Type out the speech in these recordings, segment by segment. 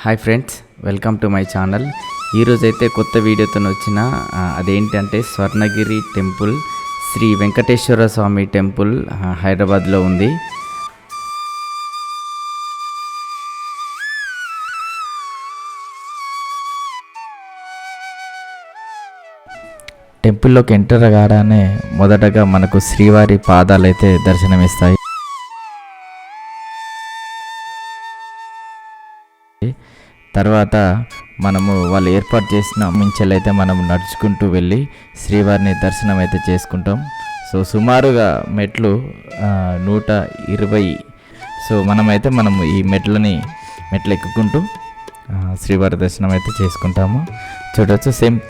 Hi friends, welcome to my channel. ఈరోజైతే కొత్త వీడియోతో వచ్చిన అదేంటంటే స్వర్ణగిరి టెంపుల్, శ్రీ వెంకటేశ్వర స్వామి టెంపుల్ హైదరాబాద్లో ఉంది. టెంపుల్లోకి ఎంటర్ కాగానే మొదటగా మనకు శ్రీవారి పాదాలు అయితే దర్శనమిస్తాయి. తర్వాత మనము వాళ్ళు ఏర్పాటు చేసిన మించెలైతే మనం నడుచుకుంటూ వెళ్ళి శ్రీవారిని దర్శనం అయితే చేసుకుంటాం. సో సుమారుగా మెట్లు 120. సో మనము ఈ మెట్లు ఎక్కుకుంటూ శ్రీవారి దర్శనం అయితే చేసుకుంటాము. చూడవచ్చు, సేమ్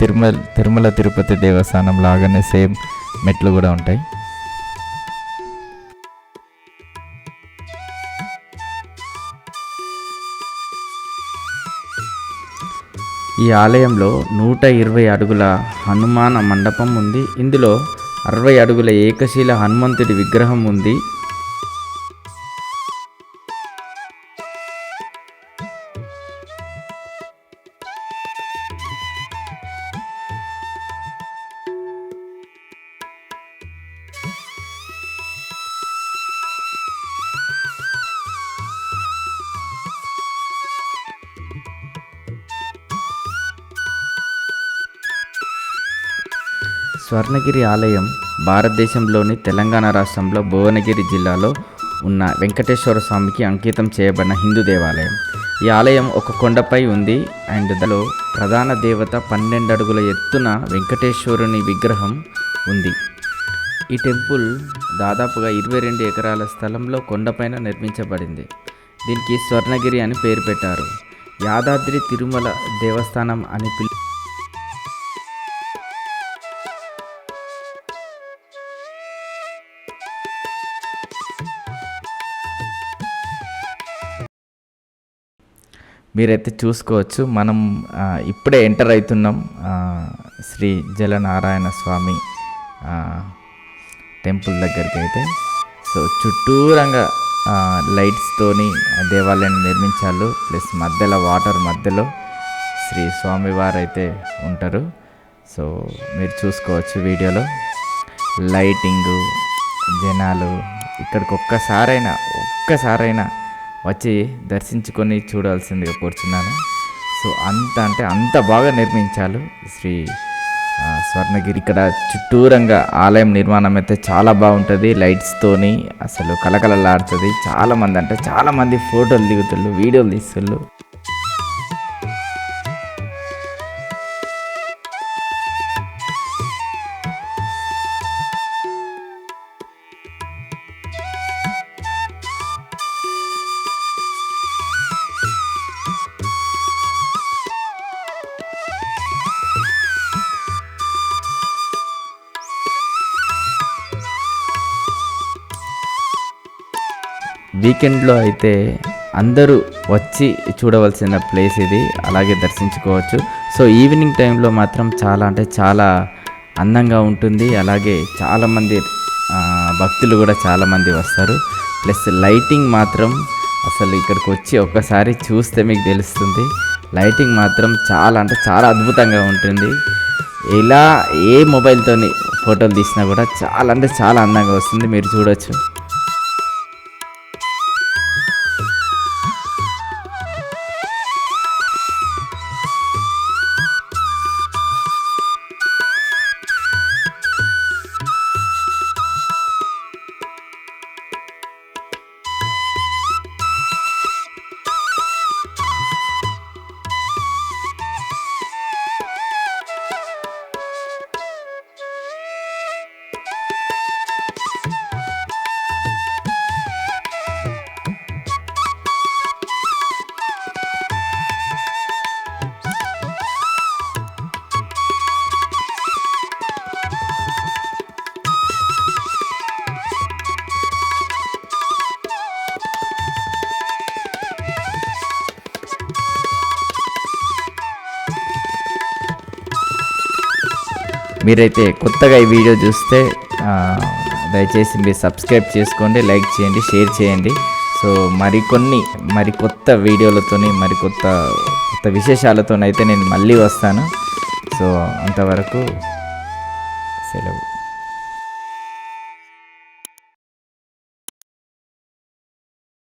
తిరుమల తిరుపతి దేవస్థానం లాగానే సేమ్ మెట్లు కూడా ఉంటాయి. ఈ ఆలయంలో 120 అడుగుల హనుమాన మండపం ఉంది. ఇందులో 60 అడుగుల ఏకశిల హనుమంతుడి విగ్రహం ఉంది. స్వర్ణగిరి ఆలయం భారతదేశంలోని తెలంగాణ రాష్ట్రంలో భువనగిరి జిల్లాలో ఉన్న వెంకటేశ్వర స్వామికి అంకితం చేయబడిన హిందూ దేవాలయం. ఈ ఆలయం ఒక కొండపై ఉంది అండ్ దానిలో ప్రధాన దేవత 12 అడుగుల ఎత్తున వెంకటేశ్వరుని విగ్రహం ఉంది. ఈ టెంపుల్ దాదాపుగా 22 ఎకరాల స్థలంలో కొండపైన నిర్మించబడింది. దీనికి స్వర్ణగిరి అని పేరు పెట్టారు. యాదాద్రి తిరుమల దేవస్థానం అని మీరైతే చూసుకోవచ్చు. మనం ఇప్పుడే ఎంటర్ అవుతున్నాం శ్రీ జలనారాయణ స్వామి టెంపుల్ దగ్గరికి అయితే. సో చుట్టూరంగా లైట్స్తోని దేవాలయాన్ని నిర్మించారు. ప్లస్ మధ్యలో వాటర్ మధ్యలో శ్రీ స్వామివారు అయితే ఉంటారు. సో మీరు చూసుకోవచ్చు వీడియోలో లైటింగు, జనాలు. ఇక్కడికి ఒక్కసారైనా వచ్చి దర్శించుకొని చూడాల్సిందిగా కోరుచున్నాను. సో అంత బాగా నిర్మించారు శ్రీ స్వర్ణగిరి. ఇక్కడ చుట్టూరంగా ఆలయం నిర్మాణం అయితే చాలా బాగుంటుంది. లైట్స్తోని అసలు కలకలలాడుతుంది. చాలామంది ఫోటోలు దిగుతుళ్ళు, వీడియోలు తీస్తుళ్ళు. వీకెండ్లో అయితే అందరూ వచ్చి చూడవలసిన ప్లేస్ ఇది, అలాగే దర్శించుకోవచ్చు. సో ఈవినింగ్ టైంలో మాత్రం చాలా అందంగా ఉంటుంది. అలాగే చాలామంది భక్తులు కూడా చాలామంది వస్తారు. ప్లస్ లైటింగ్ మాత్రం అసలు ఇక్కడికి వచ్చి ఒక్కసారి చూస్తే మీకు తెలుస్తుంది. లైటింగ్ మాత్రం చాలా అద్భుతంగా ఉంటుంది. ఇలా ఏ మొబైల్తోని ఫోటోలు తీసినా కూడా చాలా అందంగా వస్తుంది. మీరు చూడవచ్చు. మీరైతే కొత్తగా ఈ వీడియో చూస్తే దయచేసి మీరు సబ్స్క్రైబ్ చేసుకోండి, లైక్ చేయండి, షేర్ చేయండి. సో మరి కొత్త వీడియోలతోని కొత్త విశేషాలతోనైతే నేను మళ్ళీ వస్తాను. సో అంతవరకు సెలవు.